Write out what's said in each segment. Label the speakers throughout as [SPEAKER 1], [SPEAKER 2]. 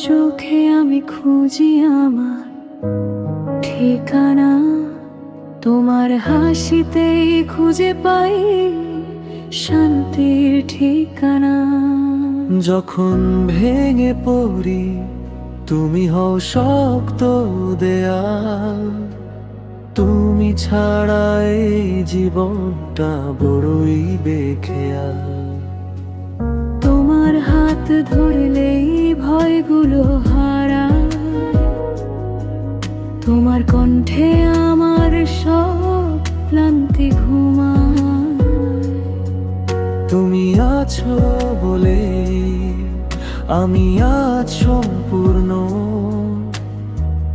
[SPEAKER 1] চোখে আমি খুঁজি আমার ঠিকানা, তোমার হাসিতেই খুঁজে পাই শান্তির ঠিকানা।
[SPEAKER 2] যখন ভেঙে পড়ি তুমি হও শক্ত দেয়াল, তুমি ছাড়া এই জীবনটা বড়ই বেখেয়াল।
[SPEAKER 1] তোমার হাত ধরলেই ভয়গুলো হারায়, তোমার কণ্ঠে আমার সব ক্লান্তি ঘুমায়।
[SPEAKER 2] তুমি আছো বলে আমি আজ সম্পূর্ণ,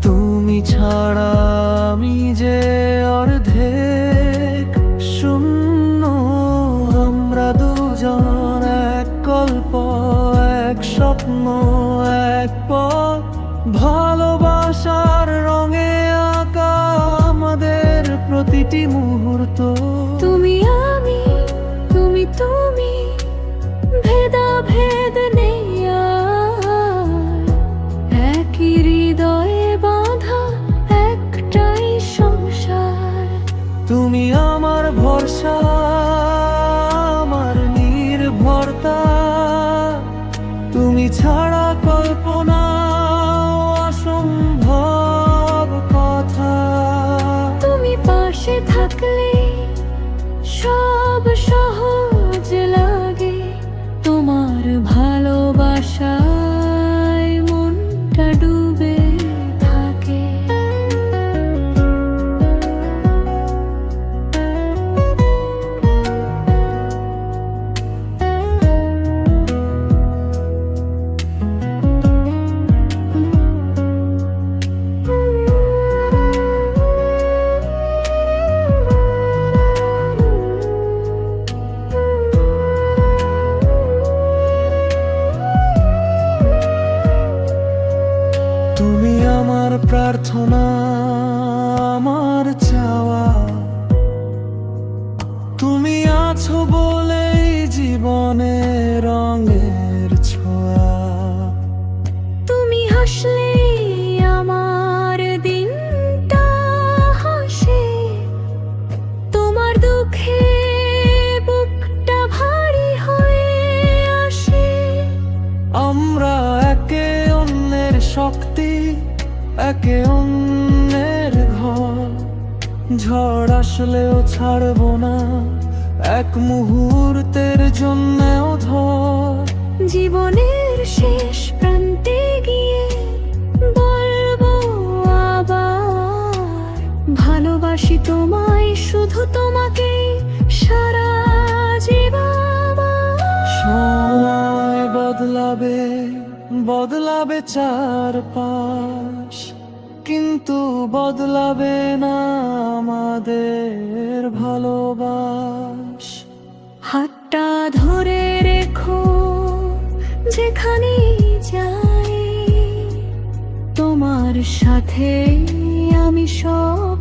[SPEAKER 2] তুমি ছাড়া আমি যে অর্ধেক শূন্য। আমরা দুজন এক গল্প, এক স্বপ্ন, এক পথ, ভালোবাসার রঙে আঁকা আমাদের প্রতিটি মুহূর্ত।
[SPEAKER 1] তুমি আমি, তুমি তুমি, ভেদাভেদ নেই আর, একই হৃদয়ে বাঁধা একটাই সংসার।
[SPEAKER 2] তুমি আমার ভরসা, আমার নির্ভরতা, তুমি ছাড়া কল্পনা অসম্ভব কথা।
[SPEAKER 1] তুমি পাশে থাকলে সব সহজ লাগে, তোমার ভালোবাসায় মনটা ডুবে থাকে।
[SPEAKER 2] তুমি আমার প্রার্থনা, আমার চাওয়া, তুমি আছো বলেই জীবনে রঙের ছোঁয়া।
[SPEAKER 1] তুমি হাসলে আমার দিনটা হাসে, তোমার দুঃখে বুকটা ভারী হয়ে আসে।
[SPEAKER 2] আমরা একে অন্যের শক্তি, একে অন্যের ঘর, ঝড় আসলেও ছাড়বো না এক মুহূর্তের জন্যেও ধর।
[SPEAKER 1] জীবনের শেষ প্রান্তে গিয়ে বলবো আবার, ভালোবাসি তোমায়, শুধু তোমাকে সারা জীবন।
[SPEAKER 2] সময় বদলাবে, বদলাবে চারপাশ, কিন্তু বদলাবে না আমাদের ভালোবাস।
[SPEAKER 1] হাতটা ধরে রেখো যেখানে যাই, তোমার সাথে আমি সব